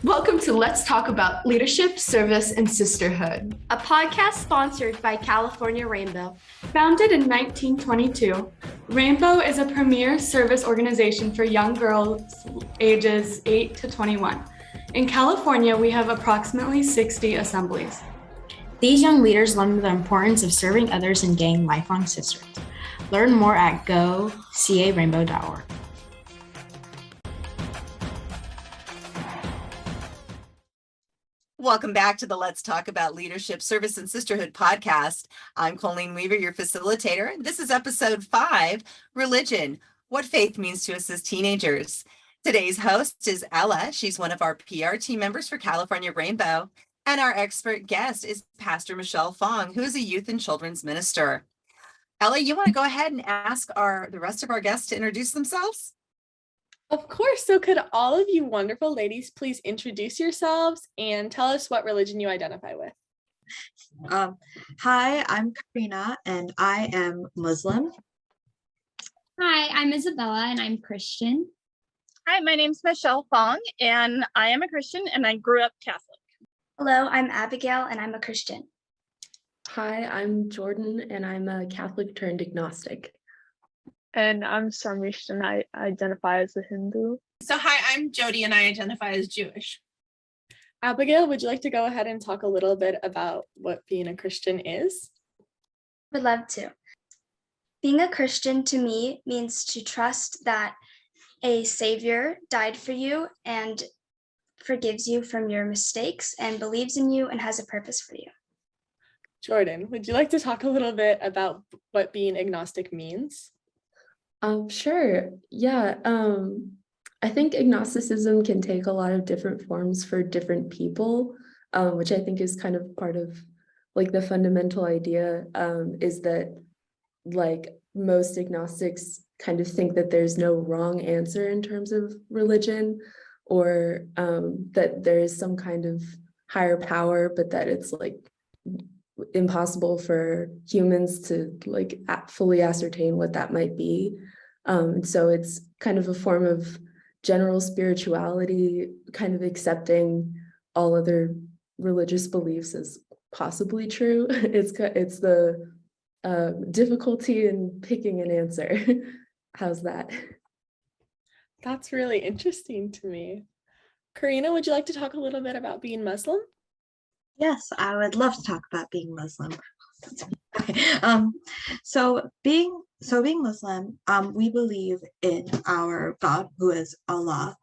Welcome to Let's Talk About Leadership, Service, and Sisterhood. A podcast sponsored by California Rainbow. Founded in 1922, Rainbow is a premier service organization for young girls ages 8 to 21. In California, we have approximately 60 assemblies. These young leaders learn the importance of serving others and gaining lifelong sisterhood. Learn more at go.ca-rainbow.org. Welcome back to the Let's Talk About Leadership, Service, and Sisterhood podcast. I'm Colleen Weaver, your facilitator. This is episode 5, Religion, What Faith Means to Us as Teenagers. Today's host is Ella. She's one of our PR team members for California Rainbow. And our expert guest is Pastor Michelle Fong, who is a youth and children's minister. Ella, you want to go ahead and ask the rest of our guests to introduce themselves? Of course. So could all of you wonderful ladies please introduce yourselves and tell us what religion you identify with? Hi, I'm Karina and I am Muslim. Hi, I'm Isabella and I'm Christian. Hi, my name's Michelle Fong and I am a Christian and I grew up Catholic. Hello, I'm Abigail and I'm a Christian. Hi, I'm Jordan and I'm a Catholic turned agnostic. And I'm Sarmish and I identify as a Hindu. So hi, I'm Jody and I identify as Jewish. Abigail, would you like to go ahead and talk a little bit about what being a Christian is? Would love to. Being a Christian to me means to trust that a Savior died for you and forgives you from your mistakes and believes in you and has a purpose for you. Jordan, would you like to talk a little bit about what being agnostic means? Sure. Yeah. I think agnosticism can take a lot of different forms for different people, which I think is kind of part of like the fundamental idea is that like most agnostics kind of think that there's no wrong answer in terms of religion, or that there is some kind of higher power, but that it's like impossible for humans to like fully ascertain what that might be. So it's kind of a form of general spirituality, kind of accepting all other religious beliefs as possibly true. It's the difficulty in picking an answer. How's that? That's really interesting to me. Karina, would you like to talk a little bit about being Muslim? Yes, I would love to talk about being Muslim. Okay. So being Muslim, we believe in our God, who is Allah,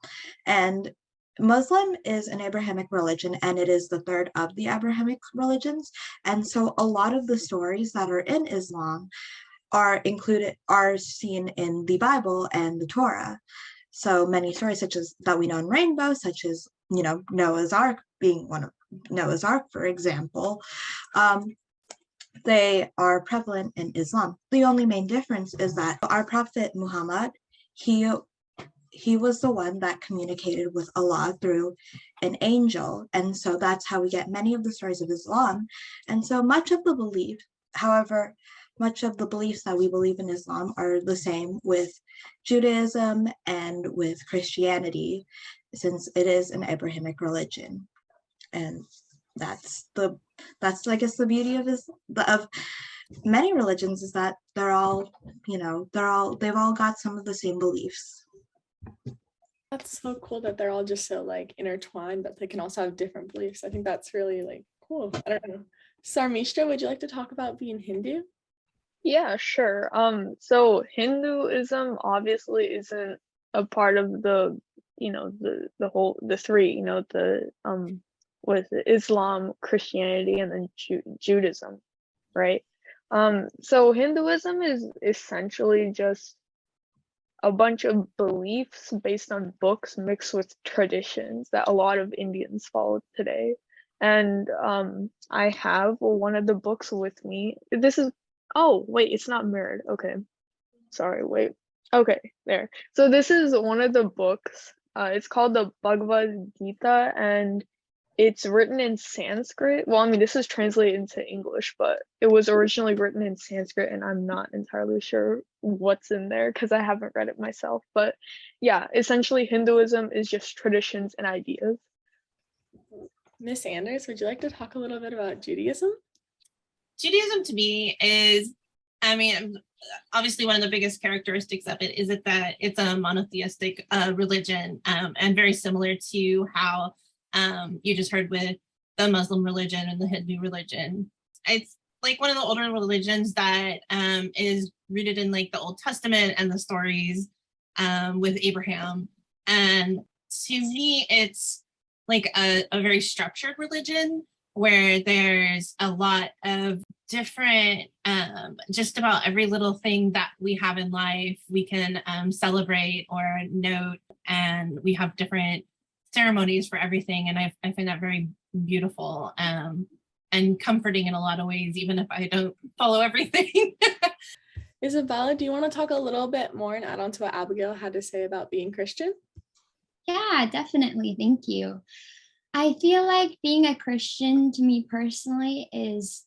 and Muslim is an Abrahamic religion, and it is the third of the Abrahamic religions. And so a lot of the stories that are in Islam are seen in the Bible and the Torah. So many stories such as that we know in Rainbow, such as, Noah's Ark being one of Noah's Ark, for example, they are prevalent in Islam. The only main difference is that our Prophet Muhammad, he was the one that communicated with Allah through an angel. And so that's how we get many of the stories of Islam. And so much of the beliefs that we believe in Islam are the same with Judaism and with Christianity, since it is an Abrahamic religion. And that's I guess the beauty of many religions is that they've all got some of the same beliefs. That's so cool that they're all just so like intertwined, but they can also have different beliefs. I think that's really like cool. I don't know. Sarmishra, would you like to talk about being Hindu? Yeah, sure. So Hinduism obviously isn't a part of the three, what is it? Islam, Christianity, and then Judaism, right? So Hinduism is essentially just a bunch of beliefs based on books mixed with traditions that a lot of Indians follow today. And I have one of the books with me. Oh, wait, it's not mirrored. Okay. Sorry, wait. Okay, there. So this is one of the books. It's called the Bhagavad Gita, and it's written in Sanskrit. Well, I mean, this is translated into English, but it was originally written in Sanskrit, and I'm not entirely sure what's in there because I haven't read it myself. But yeah, essentially Hinduism is just traditions and ideas. Miss Anders, would you like to talk a little bit about Judaism? Judaism to me is, I mean, obviously one of the biggest characteristics of it is that it's a monotheistic religion, and very similar to how you just heard with the Muslim religion and the Hindu religion. It's like one of the older religions that is rooted in like the Old Testament and the stories with Abraham. And to me, it's like a very structured religion where there's a lot of different, just about every little thing that we have in life, we can celebrate or note, and we have different ceremonies for everything. And I find that very beautiful and comforting in a lot of ways, even if I don't follow everything. Isabella, do you want to talk a little bit more and add on to what Abigail had to say about being Christian? Yeah, definitely. Thank you. I feel like being a Christian to me personally is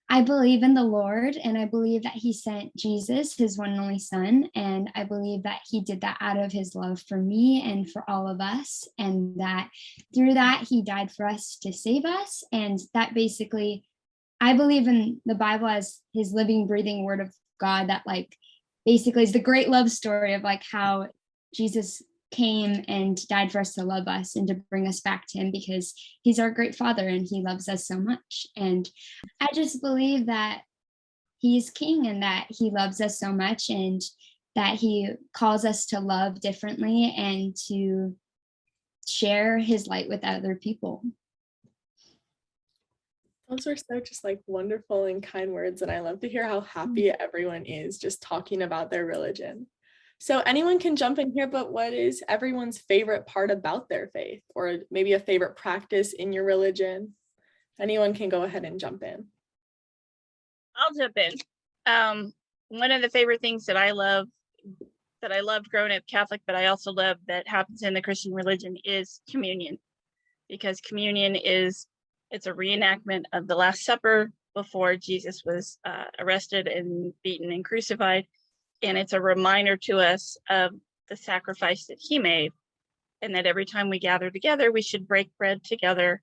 I believe in the Lord, and I believe that he sent Jesus, his one and only son. And I believe that he did that out of his love for me and for all of us. And that through that, he died for us to save us. And that basically, I believe in the Bible as his living, breathing word of God that like basically is the great love story of like how Jesus came and died for us to love us and to bring us back to him because he's our great father and he loves us so much. And I just believe that he's king and that he loves us so much and that he calls us to love differently and to share his light with other people. Those were so just like wonderful and kind words, and I love to hear how happy everyone is just talking about their religion. So anyone can jump in here, but what is everyone's favorite part about their faith, or maybe a favorite practice in your religion? Anyone can go ahead and jump in. I'll jump in. One of the favorite things that I loved growing up Catholic, but I also love that happens in the Christian religion is communion, because communion it's a reenactment of the Last Supper before Jesus was arrested and beaten and crucified. And it's a reminder to us of the sacrifice that he made, and that every time we gather together, we should break bread together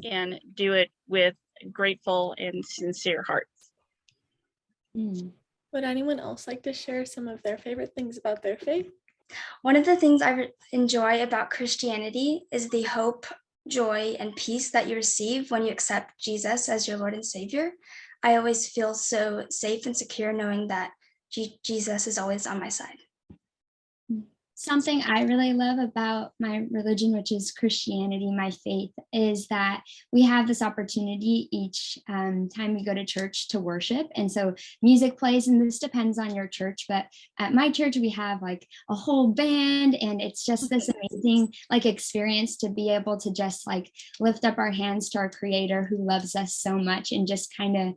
and do it with grateful and sincere hearts. Would anyone else like to share some of their favorite things about their faith? One of the things I enjoy about Christianity is the hope, joy, and peace that you receive when you accept Jesus as your Lord and Savior. I always feel so safe and secure knowing that Jesus is always on my side. Something I really love about my religion, which is Christianity, my faith, is that we have this opportunity each time we go to church to worship. And so music plays, and this depends on your church, but at my church, we have like a whole band, and it's just this amazing like experience to be able to just like lift up our hands to our Creator who loves us so much and just kind of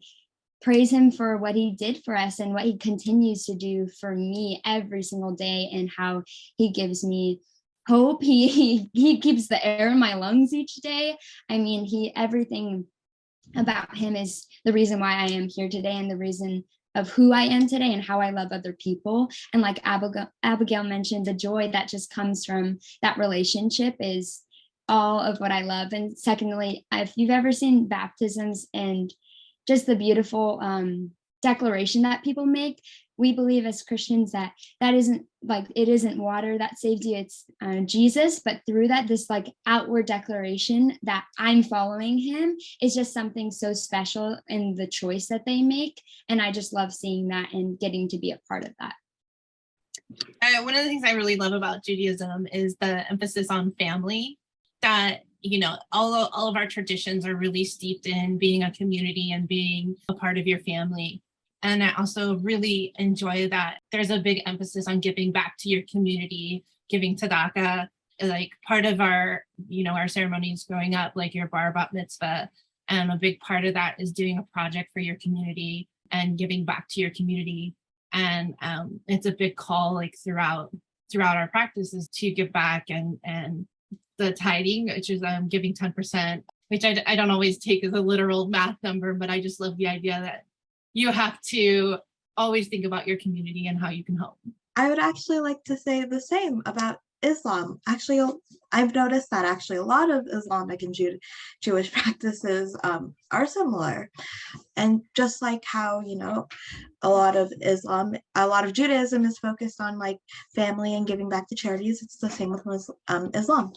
praise him for what he did for us and what he continues to do for me every single day, and how he gives me hope. He keeps the air in my lungs each day. I mean, everything about him is the reason why I am here today and the reason of who I am today and how I love other people. And like Abigail mentioned, the joy that just comes from that relationship is all of what I love. And secondly, if you've ever seen baptisms and just the beautiful declaration that people make, we believe as Christians that isn't like, it isn't water that saves you, it's Jesus. But through that, this like outward declaration that I'm following him is just something so special in the choice that they make. And I just love seeing that and getting to be a part of that. One of the things I really love about Judaism is the emphasis on family, that all of our traditions are really steeped in being a community and being a part of your family. And I also really enjoy that there's a big emphasis on giving back to your community, giving tzedakah, like part of our ceremonies growing up, like your bar bat mitzvah. And a big part of that is doing a project for your community and giving back to your community. And it's a big call like throughout our practices to give back, and the tithing, which is giving 10%, which I don't always take as a literal math number, but I just love the idea that you have to always think about your community and how you can help. I would actually like to say the same about Islam. Actually, I've noticed that actually a lot of Islamic and Jewish practices are similar. And just like how, a lot of Judaism is focused on like family and giving back to charities, it's the same with Islam.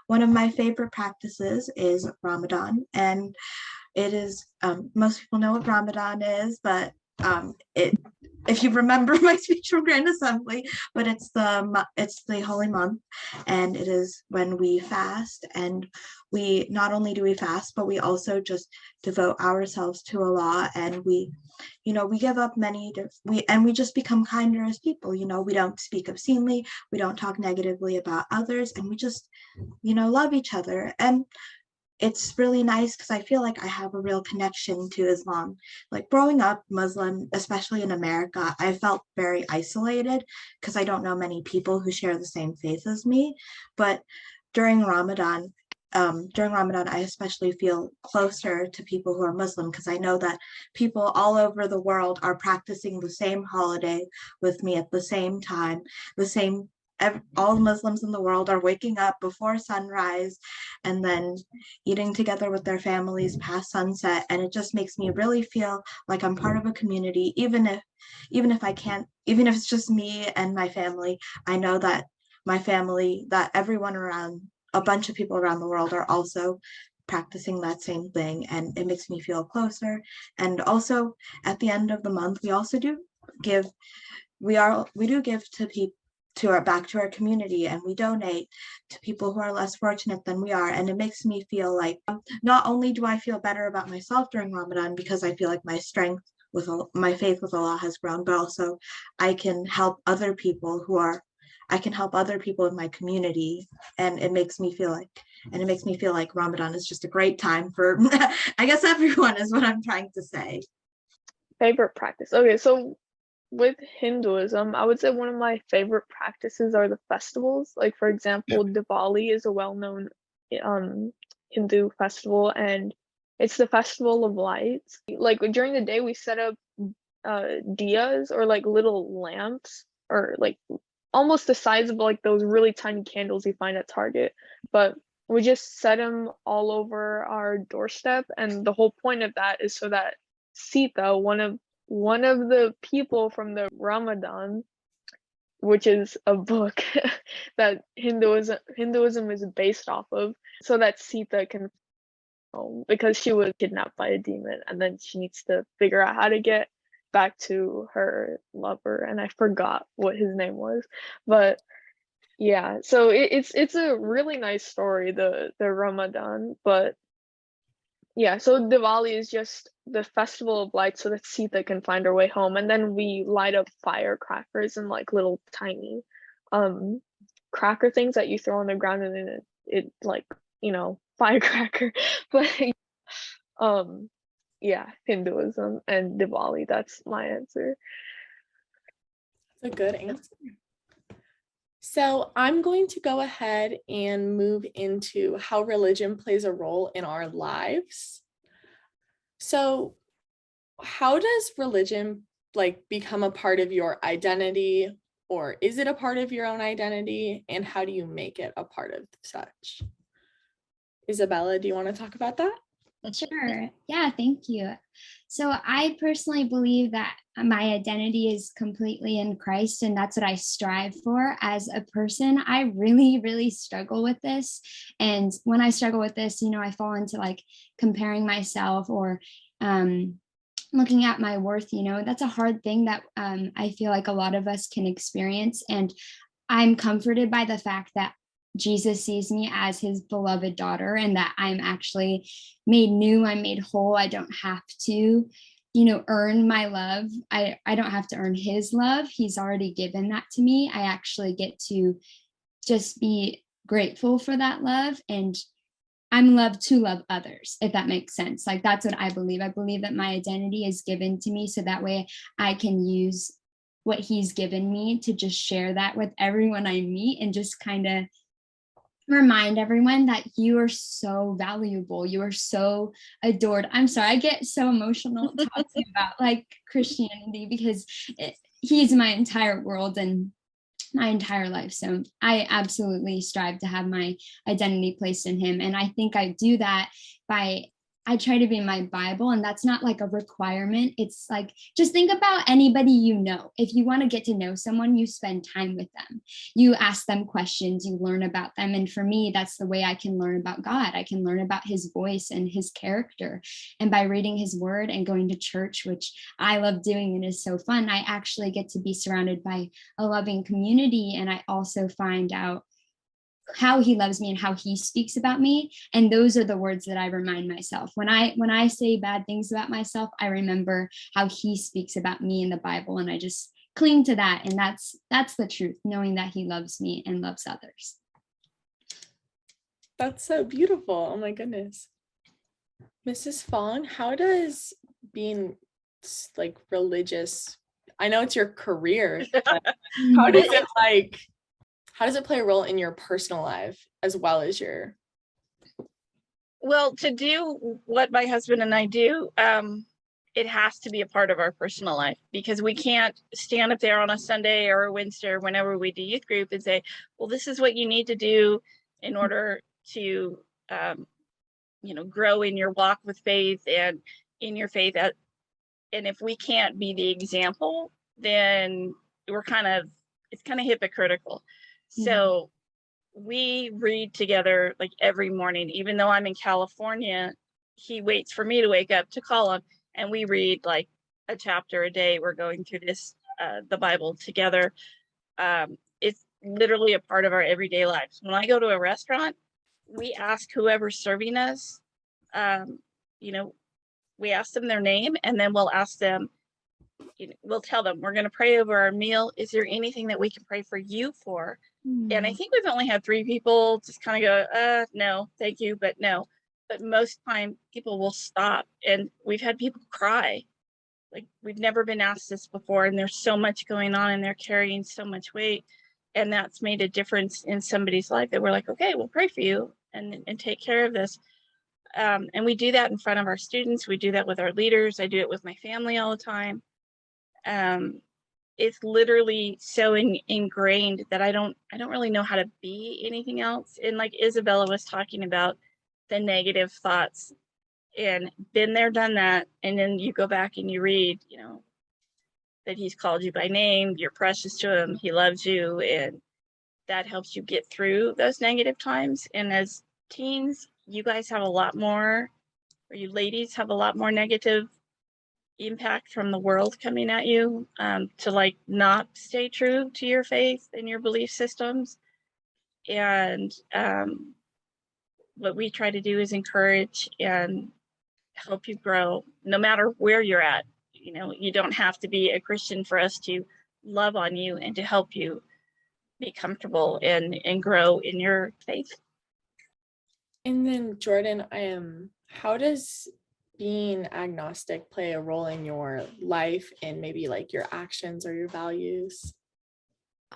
One of my favorite practices is Ramadan, and it is, most people know what Ramadan is, but if you remember my speech from Grand Assembly, but it's the holy month, and it is when we fast, and we not only do we fast, but we also just devote ourselves to Allah, and we give up we just become kinder as people. We don't speak obscenely, we don't talk negatively about others, and we just love each other. And it's really nice because I feel like I have a real connection to Islam. Like growing up Muslim, especially in America, I felt very isolated because I don't know many people who share the same faith as me. But during Ramadan, I especially feel closer to people who are Muslim because I know that people all over the world are practicing the same holiday with me at the same time, all the Muslims in the world are waking up before sunrise and then eating together with their families past sunset. And it just makes me really feel like I'm part of a community, even if it's just me and my family. I know that my family, that everyone around, a bunch of people around the world are also practicing that same thing, and it makes me feel closer. And also at the end of the month, we also do give to people, back to our community, and we donate to people who are less fortunate than we are. And it makes me feel like not only do I feel better about myself during Ramadan because I feel like my faith with Allah has grown, but also I can help other people in my community. And it makes me feel like Ramadan is just a great time for I guess everyone, is what I'm trying to say. Favorite practice. Okay, so with Hinduism, I would say one of my favorite practices are the festivals. Like, for example, Diwali is a well-known Hindu festival, and it's the festival of lights. Like during the day, we set up diyas, or like little lamps, or like almost the size of like those really tiny candles you find at Target, but we just set them all over our doorstep. And the whole point of that is so that Sita, one of the people from the Ramadan, which is a book that Hinduism is based off of, so that Sita can, because she was kidnapped by a demon, and then she needs to figure out how to get back to her lover, and I forgot what his name was, but yeah. So it's a really nice story, the Ramadan. But yeah, so Diwali is just the festival of lights so that Sita can find her way home, and then we light up firecrackers and like little tiny cracker things that you throw on the ground, and then it like firecracker. But yeah, Hinduism and Diwali, that's my answer. That's a good answer. So I'm going to go ahead and move into how religion plays a role in our lives. So how does religion become a part of your identity, or is it a part of your own identity, and how do you make it a part of such? Isabella, do you want to talk about that? Sure. Yeah, thank you. So I personally believe that my identity is completely in Christ, and that's what I strive for as a person. I really, really struggle with this. And when I struggle with this, I fall into like comparing myself or looking at my worth. That's a hard thing that I feel like a lot of us can experience. And I'm comforted by the fact that Jesus sees me as his beloved daughter, and that I'm actually made new, I'm made whole. I don't have to, earn my love. I don't have to earn his love. He's already given that to me. I actually get to just be grateful for that love, and I'm loved to love others, if that makes sense. Like, that's what I believe. I believe that my identity is given to me so that way I can use what he's given me to just share that with everyone I meet, and just kind of remind everyone that you are so valuable. You are so adored. I'm sorry, I get so emotional talking about like Christianity because he's my entire world. And my entire life. So I absolutely strive to have my identity placed in him. And I think I do that by I try to be my Bible, and that's not like a requirement. It's like, just think about anybody you know. If you want to get to know someone, you spend time with them. You ask them questions, you learn about them. And for me, that's the way I can learn about God. I can learn about his voice and his character. And by reading his word and going to church, which I love doing and is so fun, I actually get to be surrounded by a loving community. And I also find out how he loves me and how he speaks about me, and those are the words that I remind myself when I say bad things about myself. I remember how he speaks about me in the Bible, and I just cling to that. And that's the truth, knowing that he loves me and loves others. That's so beautiful. Oh my goodness. Mrs. Fong, how does being like religious, I know it's your career, but how does it play a role in your personal life as well as your? Well, to do what my husband and I do, it has to be a part of our personal life, because we can't stand up there on a Sunday or a Wednesday or whenever we do youth group and say, well, this is what you need to do in order to, grow in your walk with faith and in your faith. And if we can't be the example, then it's kind of hypocritical. So we read together like every morning. Even though I'm in California, he waits for me to wake up to call him, and we read like a chapter a day. We're going through the Bible together. It's literally a part of our everyday lives. When I go to a restaurant, we ask whoever's serving us, we ask them their name, and then we'll ask them, we'll tell them, we're going to pray over our meal. Is there anything that we can pray for you for? And I think we've only had 3 people just kind of go, no, thank you, but no. But most time people will stop, and we've had people cry. Like, we've never been asked this before, and there's so much going on, and they're carrying so much weight. And that's made a difference in somebody's life that we're like, okay, we'll pray for you and take care of this. And we do that in front of our students. We do that with our leaders. I do it with my family all the time. It's literally so ingrained that I don't really know how to be anything else. And like Isabella was talking about, the negative thoughts, and been there, done that. And then you go back and you read, that he's called you by name, you're precious to him, he loves you, and that helps you get through those negative times. And as teens, you guys have a lot more, or you ladies have a lot more negative impact from the world coming at you, to like not stay true to your faith and your belief systems. And what we try to do is encourage and help you grow no matter where you're at. You don't have to be a Christian for us to love on you and to help you be comfortable and grow in your faith. And then Jordan, how does being agnostic play a role in your life and maybe like your actions or your values?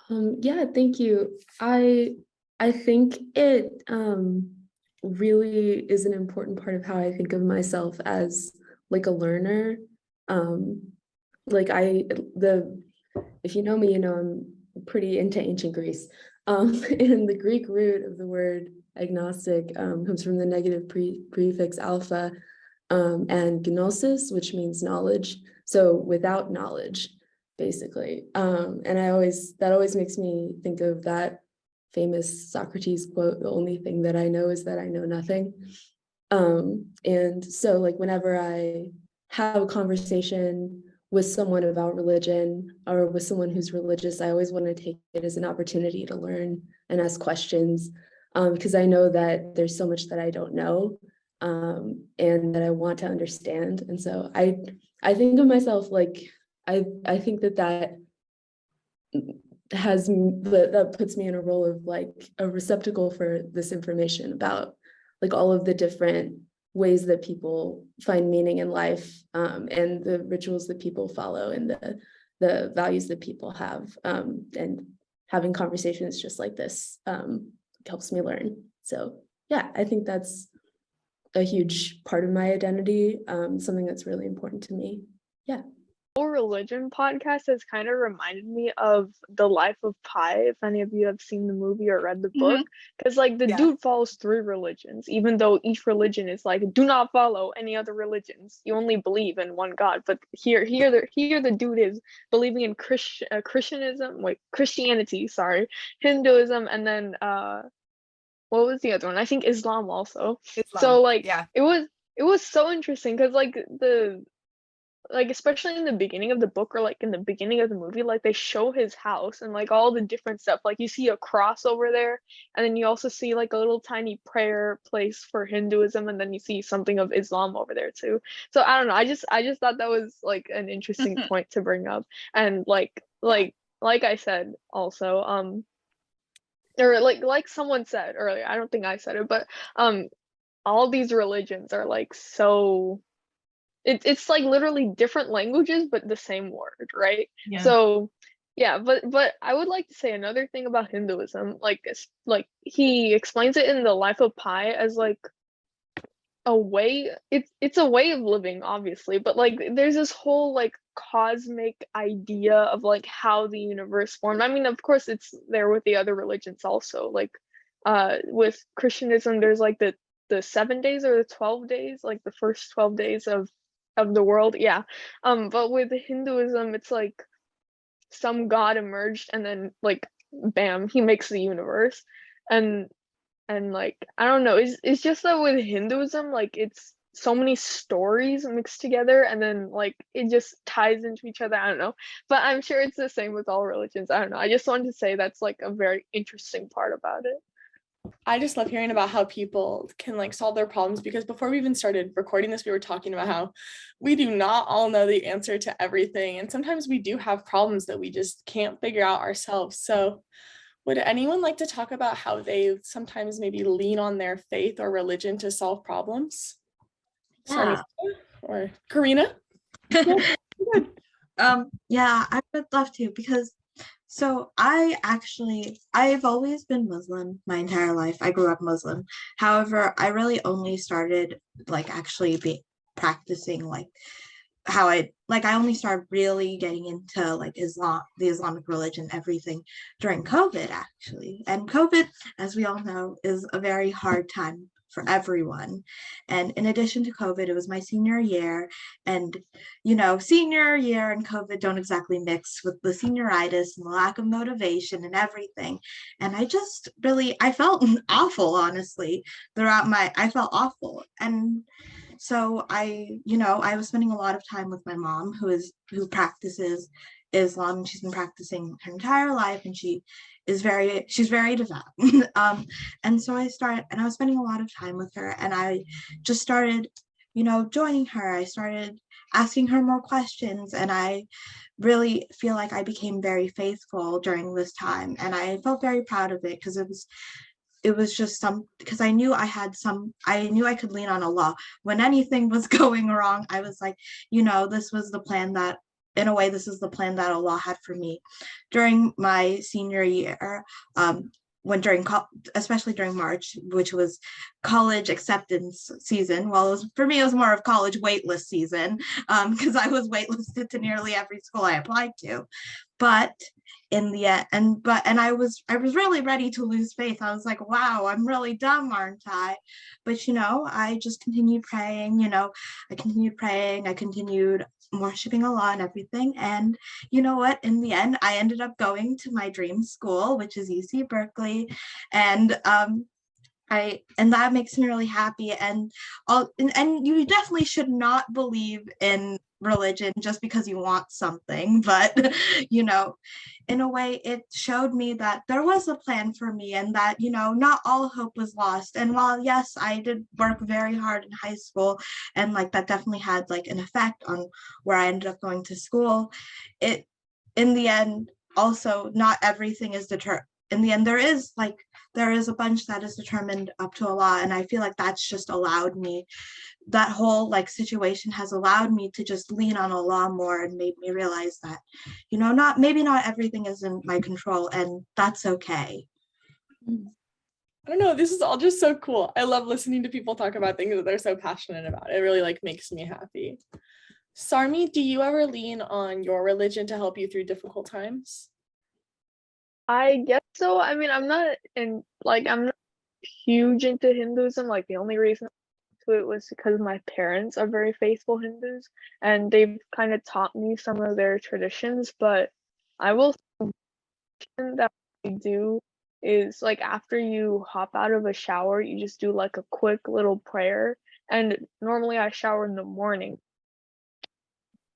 Yeah, thank you. I think it really is an important part of how I think of myself as like a learner. If you know me, I'm pretty into ancient Greece. And the Greek root of the word agnostic comes from the negative prefix alpha, and gnosis, which means knowledge. So without knowledge, basically. And that always makes me think of that famous Socrates quote, the only thing that I know is that I know nothing. And so like whenever I have a conversation with someone about religion or with someone who's religious, I always want to take it as an opportunity to learn and ask questions, because I know that there's so much that I don't know, and that I want to understand. And so I think of myself like, I think that puts me in a role of like a receptacle for this information about like all of the different ways that people find meaning in life, and the rituals that people follow, and the values that people have, and having conversations just like this helps me learn. So yeah, I think that's a huge part of my identity, something that's really important to me. Yeah. whole religion podcast has kind of reminded me of The Life of Pi, if any of you have seen the movie or read the book. Because like the dude follows 3 religions, even though each religion is like, do not follow any other religions. You only believe in one God. But here the dude is believing in Christianity, Hinduism, and then what was the other one? I think Islam also. So like it was so interesting because like especially in the beginning of the book or like in the beginning of the movie, like they show his house and like all the different stuff. Like you see a cross over there, and then you also see like a little tiny prayer place for Hinduism, and then you see something of Islam over there too. So I don't know. I just thought that was like an interesting point to bring up. And like I said also, or like someone said earlier, I don't think I said it, but all these religions are like so it's like literally different languages but the same word, right? So yeah, but I would like to say another thing about Hinduism, like he explains it in The Life of Pi as like a way, it's a way of living obviously, but like there's this whole like cosmic idea of like how the universe formed. I mean, of course it's there with the other religions also, like with Christianism there's like the 7 days or the 12 days, like the first 12 days of the world. But with Hinduism it's like some god emerged and then like bam, he makes the universe. And like I don't know, it's just that with Hinduism like it's so many stories mixed together and then like it just ties into each other. I don't know, but I'm sure it's the same with all religions. I don't know, I just wanted to say that's like a very interesting part about it. I just love hearing about how people can like solve their problems, because before we even started recording this, we were talking about how we do not all know the answer to everything. And sometimes we do have problems that we just can't figure out ourselves. So would anyone like to talk about how they sometimes maybe lean on their faith or religion to solve problems? Yeah. Or Karina? Yeah, I would love to, because so I've always been Muslim my entire life. I grew up Muslim. However, I really only started like actually practicing like how I only started really getting into like Islam, the Islamic religion, everything during COVID actually. And COVID, as we all know, is a very hard time for everyone. And in addition to COVID, it was my senior year, and senior year and COVID don't exactly mix, with the senioritis and the lack of motivation and everything. And I felt awful, honestly. I felt awful. And so I was spending a lot of time with my mom, who practices Islam, and she's been practicing her entire life, and she's very devout. And so I was spending a lot of time with her, and I just started, joining her. I started asking her more questions, and I really feel like I became very faithful during this time, and I felt very proud of it, because it was just because I knew I could lean on Allah when anything was going wrong. I was like, this was the plan that, in a way, this is the plan that Allah had for me during my senior year. Especially during March, which was college acceptance season. Well, for me, it was more of college waitlist season, because I was waitlisted to nearly every school I applied to. But in the end, and I was really ready to lose faith. I was like, wow, I'm really dumb, aren't I? But I just continued praying. I continued worshiping Allah and everything. And you know what? In the end, I ended up going to my dream school, which is UC Berkeley, and that makes me really happy. And you definitely should not believe in religion just because you want something, but in a way it showed me that there was a plan for me, and that not all hope was lost. And while yes, I did work very hard in high school, and like that definitely had like an effect on where I ended up going to school, in the end also not everything is in the end there is a bunch that is determined up to Allah. And I feel like that's just allowed me, that whole like situation has allowed me to just lean on Allah more, and made me realize that not everything is in my control, and that's okay. I don't know, this is all just so cool. I love listening to people talk about things that they're so passionate about. It really like makes me happy. Sarmi, do you ever lean on your religion to help you through difficult times? I guess so. I mean, I'm not huge into Hinduism. Like the only reason to it was because my parents are very faithful Hindus and they've kind of taught me some of their traditions. But I will say that I do is like after you hop out of a shower, you just do like a quick little prayer. And normally I shower in the morning.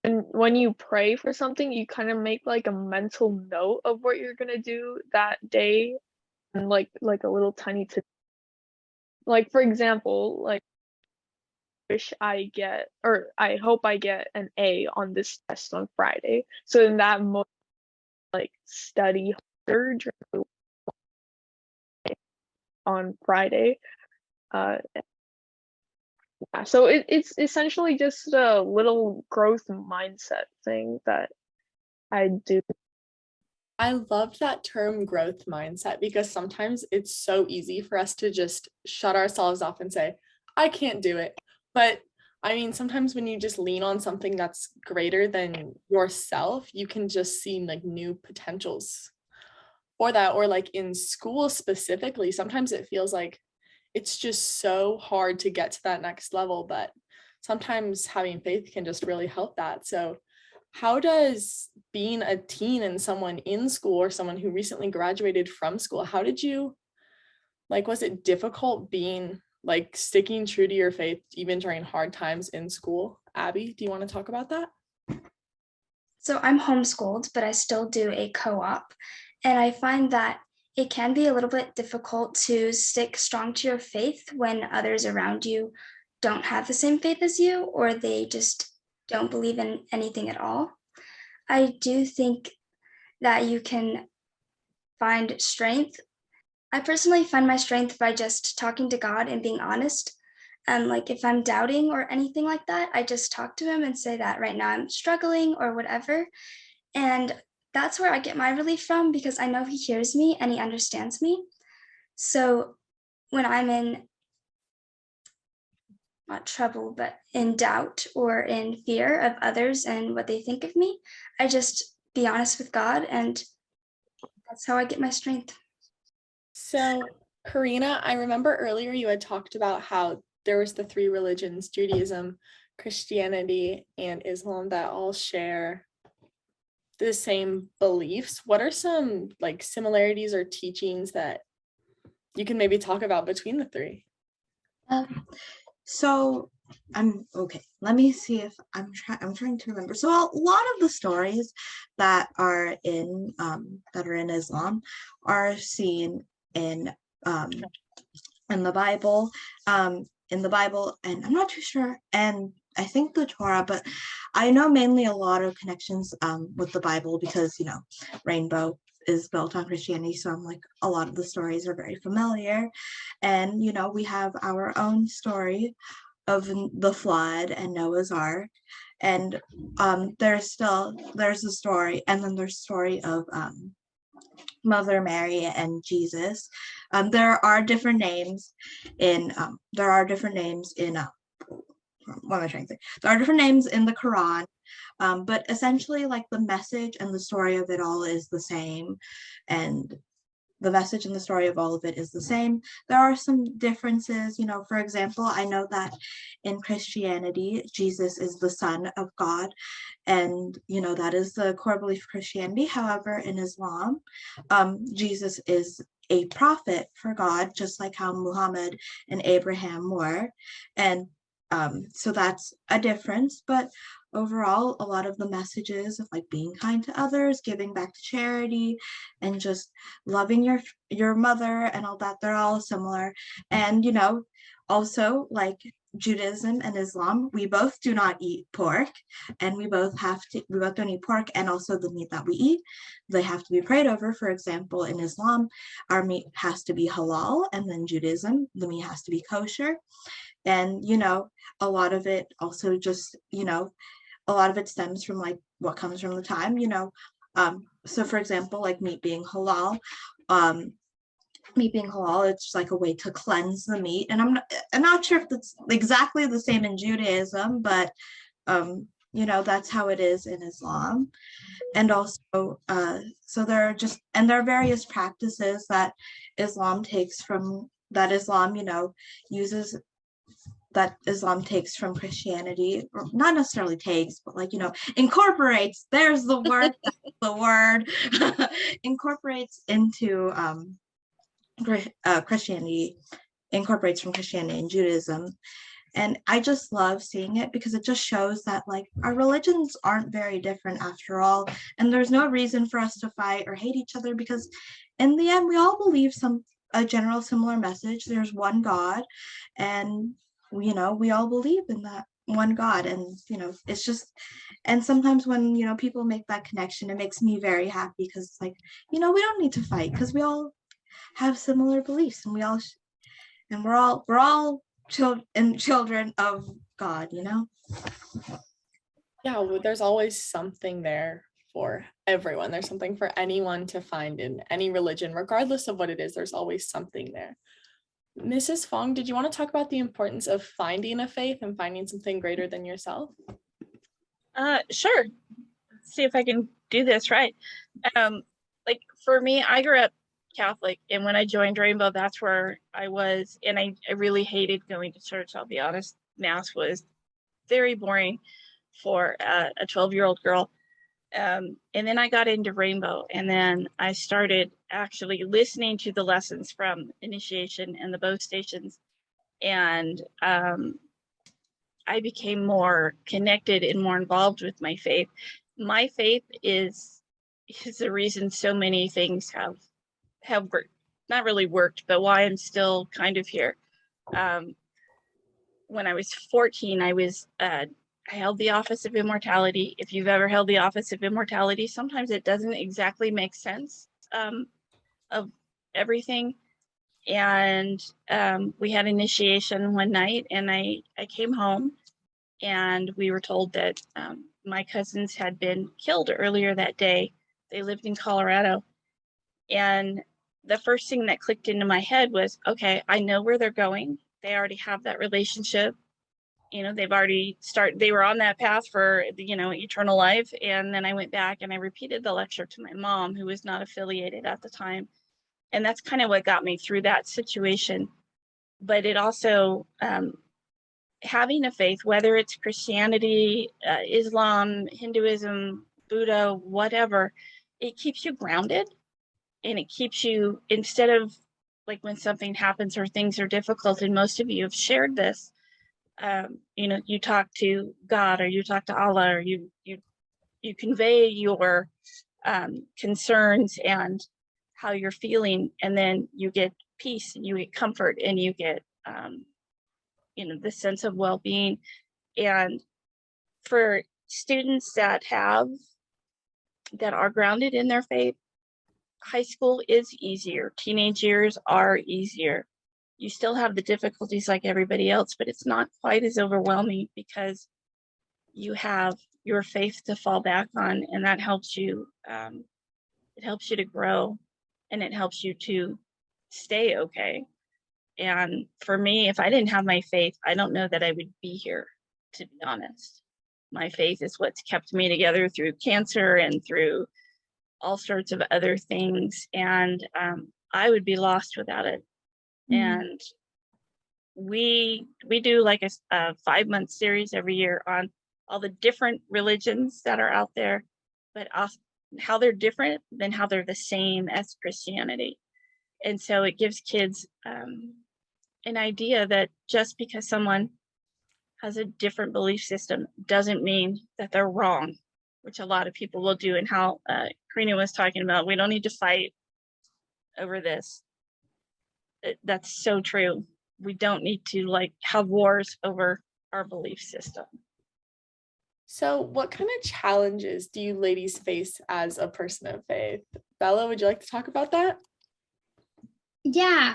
And when you pray for something, you kind of make like a mental note of what you're gonna do that day, and like a little tiny tip. Like for example, like wish I get or I hope I get an A on this test on Friday. So in that moment, like study harder on Friday. Uh, yeah, so it's essentially just a little growth mindset thing that I do. I love that term growth mindset because sometimes it's so easy for us to just shut ourselves off and say, I can't do it. But I mean, sometimes when you just lean on something that's greater than yourself, you can just see like new potentials for that. Or like in school specifically, sometimes it feels like it's just so hard to get to that next level, but sometimes having faith can just really help that. So how does being a teen and someone in school or someone who recently graduated from school, how did you, like, was it difficult being like sticking true to your faith even during hard times in school? Abby, do you want to talk about that? So I'm homeschooled, but I still do a co-op. And I find that it can be a little bit difficult to stick strong to your faith when others around you don't have the same faith as you, or they just don't believe in anything at all. I do think that you can find strength. I personally find my strength by just talking to God and being honest. And like if I'm doubting or anything like that, I just talk to him and say that right now I'm struggling or whatever. And that's where I get my relief from because I know he hears me and he understands me. So when I'm in not trouble, but in doubt or in fear of others and what they think of me, I just be honest with God, and that's how I get my strength. So, Karina, I remember earlier you had talked about how there was the three religions, Judaism, Christianity, and Islam, that all share the same beliefs. What are some like similarities or teachings that you can maybe talk about between the three? So I'm okay. Let me see if I'm trying to remember. So a lot of the stories that are in Islam are seen in the Bible, and I'm not too sure. And I think the Torah, but I know mainly a lot of connections with the Bible because Rainbow is built on Christianity, so I'm like a lot of the stories are very familiar, and we have our own story of the flood and Noah's Ark, and there's a story, and then there's a story of Mother Mary and Jesus. There are different names in what am I trying to say? There are different names in the Quran, but essentially, like the message and the story of it all is the same, and the message and the story of all of it is the same. There are some differences, for example, I know that in Christianity, Jesus is the Son of God, and that is the core belief of Christianity. However, in Islam, Jesus is a prophet for God, just like how Muhammad and Abraham were, and so that's a difference. But overall, a lot of the messages of like being kind to others, giving back to charity, and just loving your mother and all that, they're all similar. And also like Judaism and Islam, we both do not eat pork, and we both don't eat pork, and also the meat that we eat, they have to be prayed over. For example, in Islam, our meat has to be halal, and then Judaism, the meat has to be kosher. And a lot of it also just a lot of it stems from like what comes from the time, so for example, like meat being halal, it's like a way to cleanse the meat. And I'm not sure if that's exactly the same in Judaism, but that's how it is in Islam. And also, so there are various practices that Islam takes from uses that Islam takes from Christianity, or not necessarily takes, but incorporates, there's the word, that's the word, incorporates into Christianity, incorporates from Christianity and Judaism. And I just love seeing it because it just shows that our religions aren't very different after all. And there's no reason for us to fight or hate each other, because in the end, we all believe a general similar message. There's one God, and we all believe in that one God. And it's just, and sometimes when people make that connection, it makes me very happy, because it's we don't need to fight, because we all have similar beliefs, and we're all children of God. Yeah, well, there's always something there for everyone. There's something for anyone to find in any religion, regardless of what it is. There's always something there. Mrs. Fong, did you want to talk about the importance of finding a faith and finding something greater than yourself? Sure. Let's see if I can do this right. For me, I grew up Catholic, and when I joined Rainbow, that's where I was, and I really hated going to church, I'll be honest. Mass was very boring for a 12-year-old girl. And then I got into Rainbow, and then I started actually listening to the lessons from initiation and the bow stations, and I became more connected and more involved with my faith. My faith is the reason so many things have worked, not really worked, but why I'm still kind of here. When I was 14, I held the office of immortality. If you've ever held the office of immortality, sometimes it doesn't exactly make sense of everything. And we had initiation one night, and I came home, and we were told that my cousins had been killed earlier that day. They lived in Colorado. And the first thing that clicked into my head was, okay, I know where they're going. They already have that relationship. They've already they were on that path for, eternal life. And then I went back and I repeated the lecture to my mom, who was not affiliated at the time. And that's kind of what got me through that situation. But it also, having a faith, whether it's Christianity, Islam, Hinduism, Buddha, whatever, it keeps you grounded, and it keeps you, instead of when something happens or things are difficult, and most of you have shared this, you talk to God, or you talk to Allah, or you convey your concerns and how you're feeling, and then you get peace, and you get comfort, and you get the sense of well-being. And for students that are grounded in their faith, high school is easier. Teenage years are easier. You still have the difficulties like everybody else, but it's not quite as overwhelming, because you have your faith to fall back on, and that helps you. It helps you to grow, and it helps you to stay okay. And for me, if I didn't have my faith, I don't know that I would be here, to be honest. My faith is what's kept me together through cancer and through all sorts of other things. And I would be lost without it. And we do like a 5-month series every year on all the different religions that are out there, but how they're different than how they're the same as Christianity. And so it gives kids an idea that just because someone has a different belief system doesn't mean that they're wrong, which a lot of people will do. And how Karina was talking about, we don't need to fight over this. That's so true. We don't need to have wars over our belief system. So what kind of challenges do you ladies face as a person of faith? Bella, would you like to talk about that? Yeah,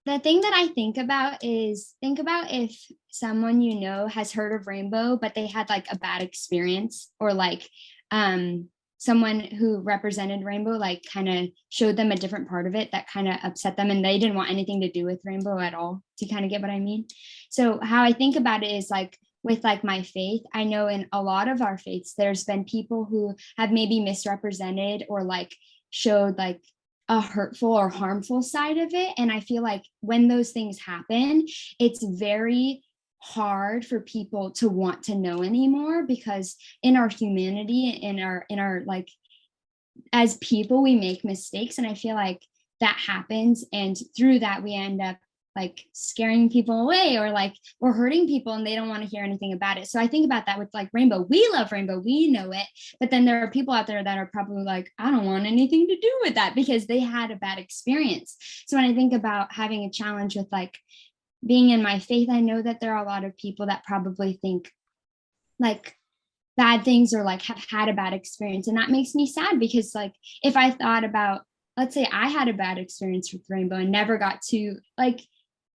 the thing that I think about if someone has heard of Rainbow, but they had a bad experience, or someone who represented Rainbow kind of showed them a different part of it that kind of upset them, and they didn't want anything to do with Rainbow at all. Do you kind of get what I mean? So how I think about it is with like my faith, I know in a lot of our faiths, there's been people who have maybe misrepresented or like showed like a hurtful or harmful side of it. And I feel like when those things happen, it's very hard for people to want to know anymore, because in our humanity, in our like, as people, we make mistakes. And I feel like that happens, and through that we end up like scaring people away, or like we're hurting people and they don't want to hear anything about it. So I think about that with like Rainbow. We love Rainbow, we know it, but then there are people out there that are probably like, I don't want anything to do with that because they had a bad experience. So when I think about having a challenge with like being in my faith, I know that there are a lot of people that probably think like bad things or like have had a bad experience, and that makes me sad, because like if I thought about, let's say I had a bad experience with Rainbow and never got to like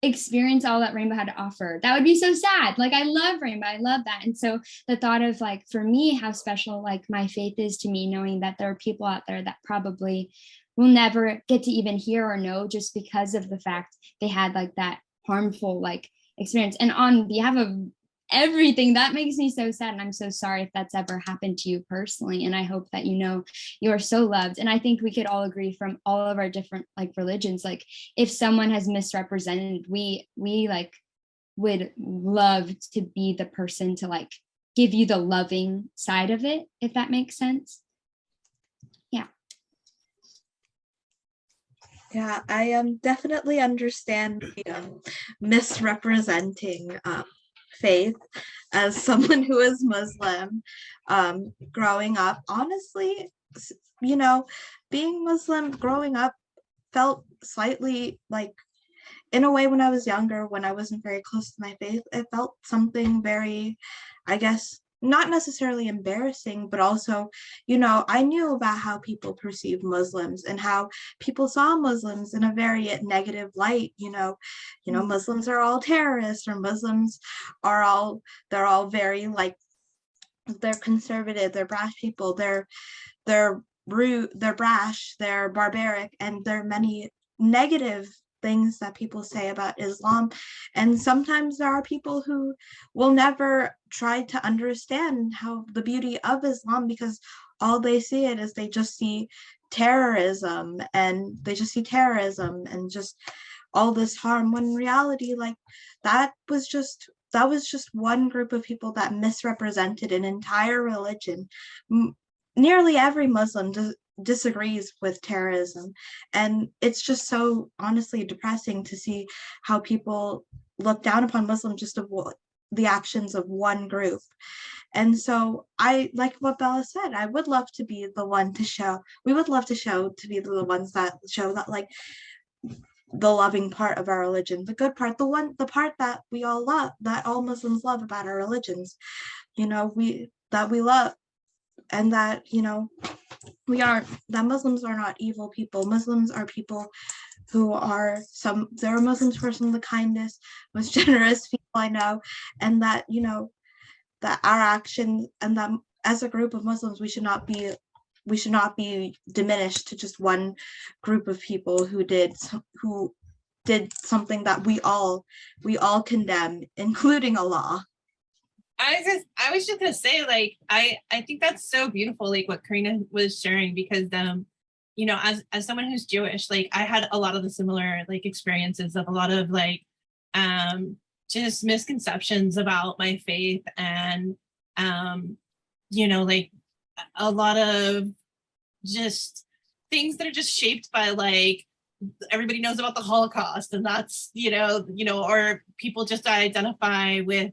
experience all that Rainbow had to offer, that would be so sad. Like I love Rainbow, I love that. And so the thought of like, for me, how special like my faith is to me, knowing that there are people out there that probably will never get to even hear or know, just because of the fact they had like that harmful like experience. And on behalf of everything, that makes me so sad, and I'm so sorry if that's ever happened to you personally, and I hope that you know you are so loved. And I think we could all agree from all of our different like religions, like if someone has misrepresented, we like would love to be the person to like give you the loving side of it, if that makes sense. Yeah, I definitely understand the misrepresenting faith as someone who is Muslim. Growing up, honestly, you know, being Muslim growing up felt slightly like, in a way, when I was younger, when I wasn't very close to my faith, it felt something very, I guess, not necessarily embarrassing, but also, I knew about how people perceive Muslims and how people saw Muslims in a very negative light. Muslims are all terrorists, or Muslims they're all very like, they're conservative, they're brash people, they're rude, they're brash, they're barbaric, and there are many negative things that people say about Islam. And sometimes there are people who will never try to understand how the beauty of Islam, because all they see it is they just see terrorism, and just all this harm, when in reality, like, that was just one group of people that misrepresented an entire religion. Nearly every Muslim disagrees with terrorism, and it's just so honestly depressing to see how people look down upon Muslims just of the actions of one group. And so, I like what Bella said, I would love to be the one to show, we would love to show, to be the ones that show that, like, the loving part of our religion, the good part, the part that we all love, that all Muslims love about our religions, we love, and that, that Muslims are not evil people. Muslims are people who are there are Muslims who are some of the kindest, most generous people I know, and that, that our actions, and that as a group of Muslims, we should not be diminished to just one group of people who did something that we all condemn, including Allah. I was just gonna say, like, I think that's so beautiful, like what Karina was sharing, because as someone who's Jewish, like, I had a lot of the similar like experiences of a lot of like just misconceptions about my faith, and like a lot of just things that are just shaped by like everybody knows about the Holocaust, and that's or people just identify with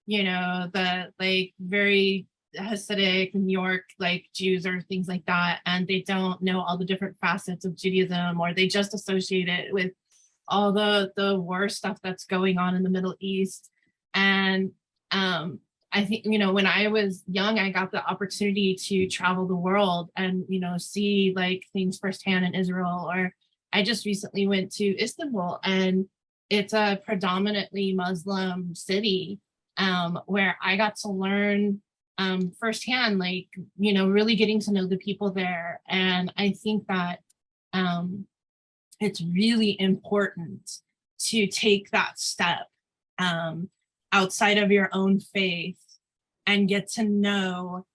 the like very Hasidic New York like Jews or things like that, and they don't know all the different facets of Judaism, or they just associate it with all the worst stuff that's going on in the Middle East. And I think when I was young, I got the opportunity to travel the world and see like things firsthand in Israel, or I just recently went to Istanbul, and it's a predominantly Muslim city, where I got to learn firsthand, like, really getting to know the people there. And I think that it's really important to take that step, outside of your own faith and get to know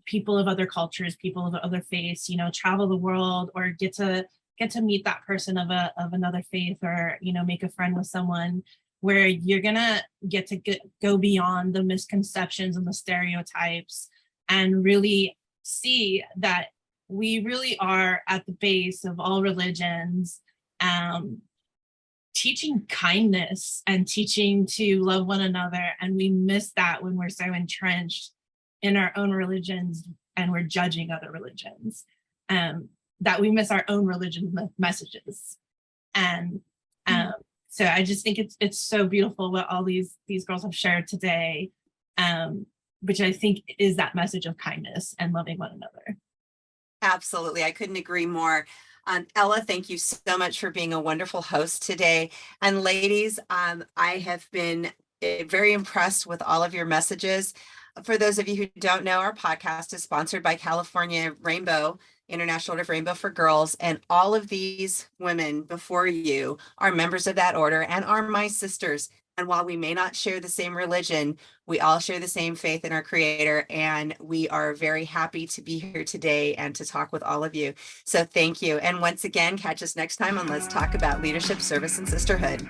people of other cultures, people of other faiths, you know, travel the world, or get to meet that person of another faith, or, you know, make a friend with someone where you're gonna get to go beyond the misconceptions and the stereotypes and really see that we really are at the base of all religions, teaching kindness and teaching to love one another. And we miss that when we're so entrenched in our own religions and we're judging other religions, that we miss our own religion messages. And so I just think it's so beautiful what all these girls have shared today, which I think is that message of kindness and loving one another. Absolutely. I couldn't agree more. Ella, thank you so much for being a wonderful host today. And ladies, I have been very impressed with all of your messages. For those of you who don't know, our podcast is sponsored by California Rainbow, International Order of Rainbow for Girls. And all of these women before you are members of that order and are my sisters. And while we may not share the same religion, we all share the same faith in our Creator. And we are very happy to be here today and to talk with all of you. So thank you. And once again, catch us next time on Let's Talk About Leadership, Service, and Sisterhood.